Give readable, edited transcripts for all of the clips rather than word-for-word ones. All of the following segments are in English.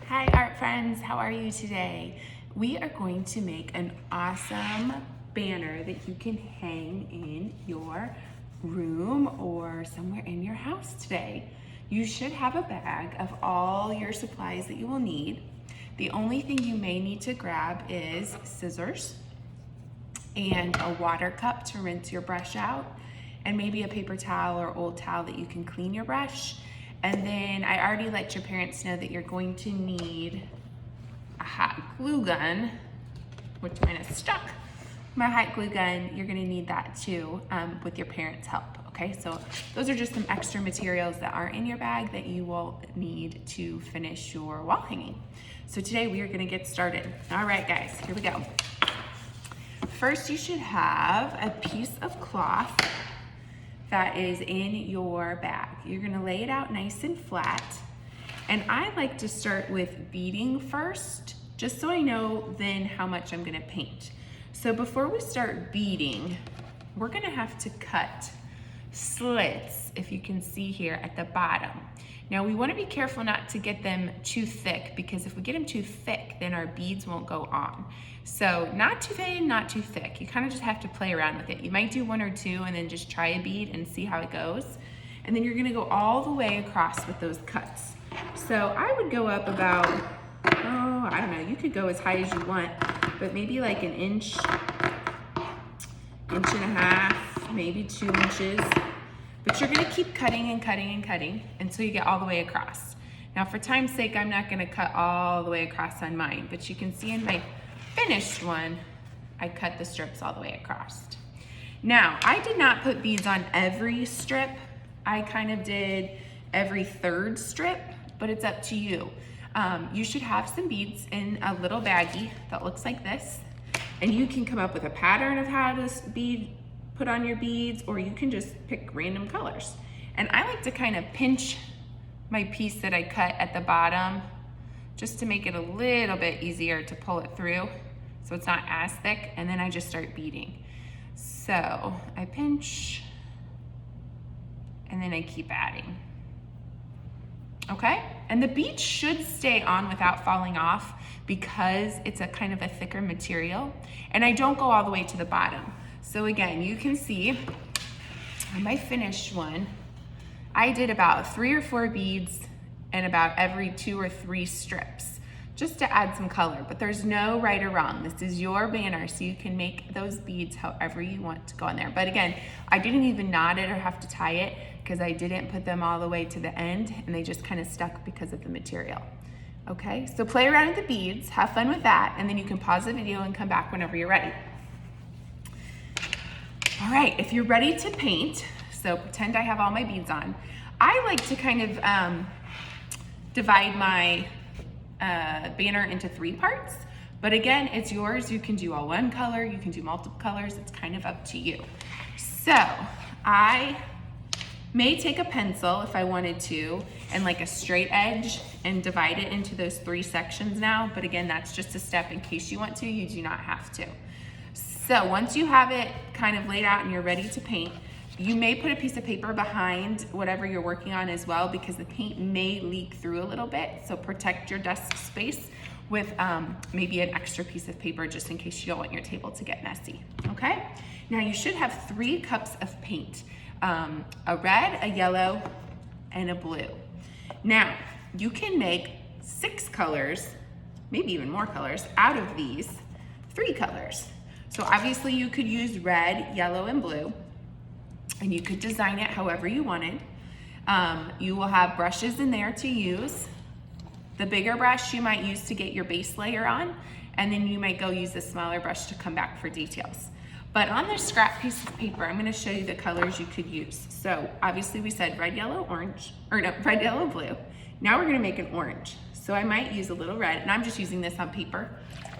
Hi art friends, how are you today? We are going to make an awesome banner that you can hang in your room or somewhere in your house today. You should have a bag of all your supplies that you will need. The only thing you may need to grab is scissors and a water cup to rinse your brush out, and maybe a paper towel or old towel that you can clean your brush. And then I already let your parents know that you're going to need a hot glue gun, which mine is stuck. My hot glue gun, you're gonna need that too with your parents' help, okay? So those are just some extra materials that are in your bag that you will need to finish your wall hanging. So today we are gonna get started. All right, guys, here we go. First, you should have a piece of cloth that is in your bag. You're gonna lay it out nice and flat. And I like to start with beading first, just so I know then how much I'm gonna paint. So before we start beading, we're gonna have to cut slits, if you can see here at the bottom. Now we wanna be careful not to get them too thick, because if we get them too thick, then our beads won't go on. So not too thin, not too thick. You kind of just have to play around with it. You might do one or two and then just try a bead and see how it goes. And then you're gonna go all the way across with those cuts. So I would go up about, I don't know, you could go as high as you want, but maybe like an inch, inch and a half, maybe 2 inches. But you're gonna keep cutting and cutting and cutting until you get all the way across. Now for time's sake, I'm not gonna cut all the way across on mine, but you can see in my finished one, I cut the strips all the way across. Now, I did not put beads on every strip. I kind of did every third strip, but it's up to you. You should have some beads in a little baggie that looks like this, and you can come up with a pattern of how to put on your beads, or you can just pick random colors. And I like to kind of pinch my piece that I cut at the bottom just to make it a little bit easier to pull it through so it's not as thick, and then I just start beading. So I pinch, and then I keep adding. Okay? And the bead should stay on without falling off because it's a kind of a thicker material, and I don't go all the way to the bottom. So again, you can see on my finished one, I did about 3 or 4 beads and about every 2 or 3 strips, just to add some color. But there's no right or wrong. This is your banner, so you can make those beads however you want to go on there. But again, I didn't even knot it or have to tie it because I didn't put them all the way to the end, and they just kind of stuck because of the material. Okay, so play around with the beads, have fun with that, and then you can pause the video and come back whenever you're ready. All right, if you're ready to paint, so pretend I have all my beads on. I like to kind of divide my banner into 3 parts, but again, it's yours. You can do all one color, you can do multiple colors, it's kind of up to you. So I may take a pencil if I wanted to, and like a straight edge, and divide it into those 3 sections now, but again, that's just a step in case you want to, you do not have to. So once you have it kind of laid out and you're ready to paint, you may put a piece of paper behind whatever you're working on as well, because the paint may leak through a little bit. So protect your desk space with maybe an extra piece of paper just in case you don't want your table to get messy, okay? Now you should have 3 cups of paint, a red, a yellow, and a blue. Now you can make 6 colors, maybe even more colors, out of these 3 colors. So obviously you could use red, yellow, and blue, and you could design it however you wanted. You will have brushes in there to use. The bigger brush you might use to get your base layer on, and then you might go use the smaller brush to come back for details. But on this scrap piece of paper, I'm gonna show you the colors you could use. So obviously we said red, yellow, orange, or no, red, yellow, blue. Now we're gonna make an orange. So I might use a little red, and I'm just using this on paper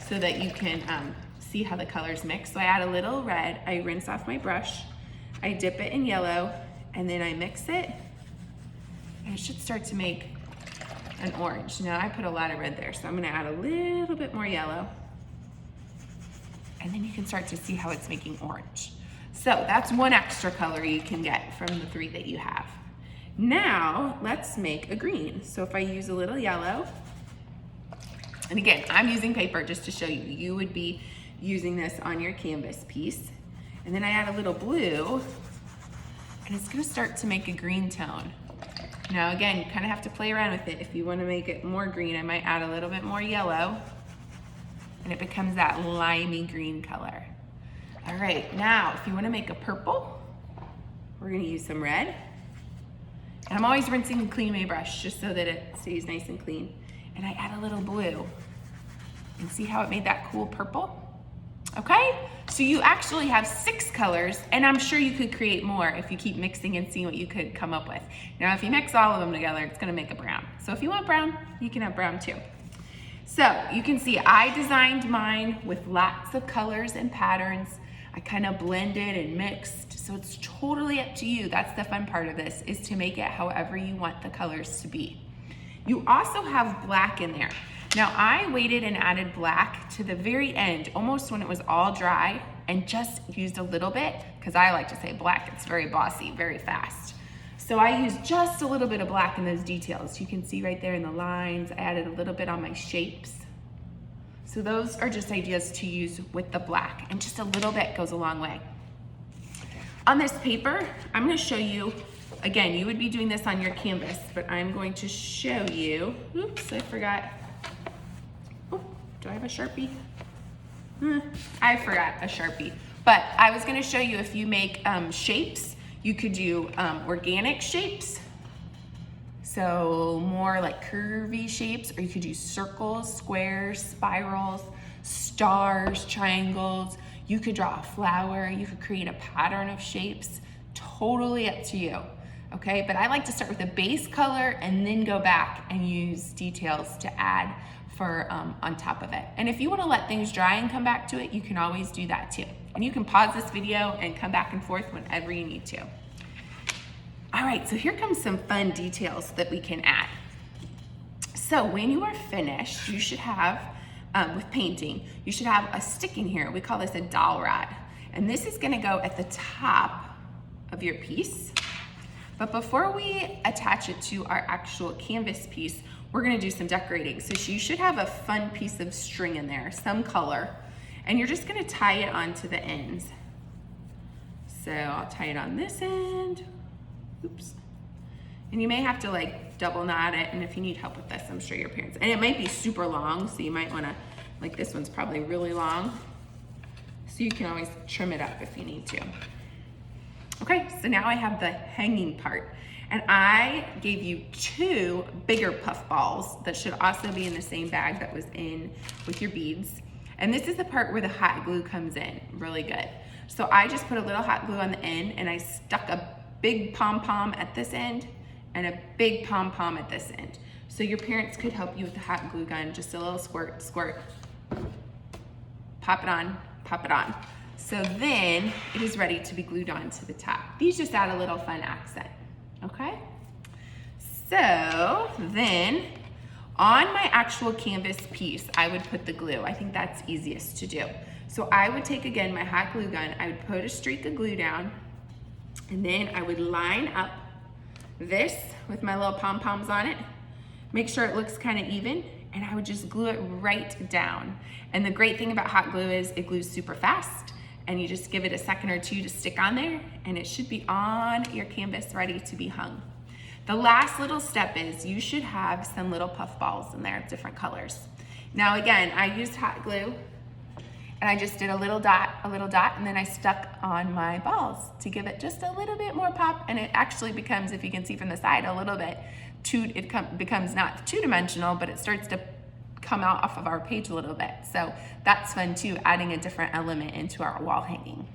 so that you can see how the colors mix. So I add a little red, I rinse off my brush, I dip it in yellow, and then I mix it, and it should start to make an orange. Now I put a lot of red there, so I'm gonna add a little bit more yellow, and then you can start to see how it's making orange. So that's 1 extra color you can get from the 3 that you have. Now let's make a green. So if I use a little yellow, And again, I'm using paper just to show you. You would be using this on your canvas piece. And then I add a little blue, and it's gonna start to make a green tone. Now again, you kind of have to play around with it. If you want to make it more green, I might add a little bit more yellow, and it becomes that limey green color. All right, now if you want to make a purple, we're going to use some red. And I'm always rinsing and cleaning my brush just so that it stays nice and clean. And I add a little blue. And see how it made that cool purple? Okay, so you actually have 6 colors, and I'm sure you could create more if you keep mixing and seeing what you could come up with. Now, if you mix all of them together, it's gonna make a brown. So if you want brown, you can have brown too. So you can see I designed mine with lots of colors and patterns. I kind of blended and mixed, so it's totally up to you. That's the fun part of this, is to make it however you want the colors to be. You also have black in there. Now I waited and added black to the very end, almost when it was all dry, and just used a little bit, because I like to say black, it's very bossy, very fast. So I used just a little bit of black in those details. You can see right there in the lines, I added a little bit on my shapes. So those are just ideas to use with the black, and just a little bit goes a long way. On this paper, I'm gonna show you, again, you would be doing this on your canvas, but I'm going to show you, oops, I forgot. Oh, do I have a Sharpie? I forgot a Sharpie. But I was gonna show you, if you make shapes, you could do organic shapes. So more like curvy shapes, or you could use circles, squares, spirals, stars, triangles. You could draw a flower, you could create a pattern of shapes, totally up to you, okay? But I like to start with a base color and then go back and use details to add for on top of it. And if you wanna let things dry and come back to it, you can always do that too. And you can pause this video and come back and forth whenever you need to. All right, so here comes some fun details that we can add. So when you are finished, you should have, with painting, you should have a stick in here. We call this a dowel rod. And this is gonna go at the top of your piece. But before we attach it to our actual canvas piece, we're gonna do some decorating. So you should have a fun piece of string in there, some color, and you're just gonna tie it onto the ends. So I'll tie it on this end. Oops. And you may have to like double knot it, and if you need help with this, I'm sure your parents, and it might be super long, so you might wanna, like this one's probably really long, so you can always trim it up if you need to. Okay, so now I have the hanging part, and I gave you 2 bigger puff balls that should also be in the same bag that was in with your beads. And this is the part where the hot glue comes in really good. So I just put a little hot glue on the end, and I stuck a big pom-pom at this end and a big pom-pom at this end. So your parents could help you with the hot glue gun, just a little squirt, squirt, pop it on, pop it on. So then it is ready to be glued on to the top. These just add a little fun accent, okay? So then on my actual canvas piece, I would put the glue. I think that's easiest to do. So I would take, again, my hot glue gun, I would put a streak of glue down, and then I would line up this with my little pom-poms on it, make sure it looks kind of even, and I would just glue it right down. And the great thing about hot glue is it glues super fast, and you just give it a second or 2 to stick on there, and it should be on your canvas ready to be hung. The last little step is you should have some little puff balls in there of different colors. Now again, I used hot glue, and I just did a little dot, and then I stuck on my balls to give it just a little bit more pop, and it actually becomes, if you can see from the side, a little bit, becomes not 2-dimensional, but it starts to come out off of our page a little bit. So that's fun too, adding a different element into our wall hanging.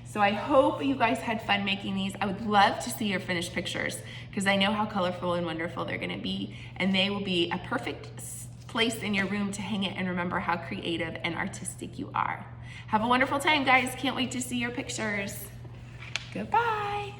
So I hope you guys had fun making these. I would love to see your finished pictures, because I know how colorful and wonderful they're gonna be, and they will be a perfect place in your room to hang it and remember how creative and artistic you are. Have a wonderful time, guys. Can't wait to see your pictures. Goodbye.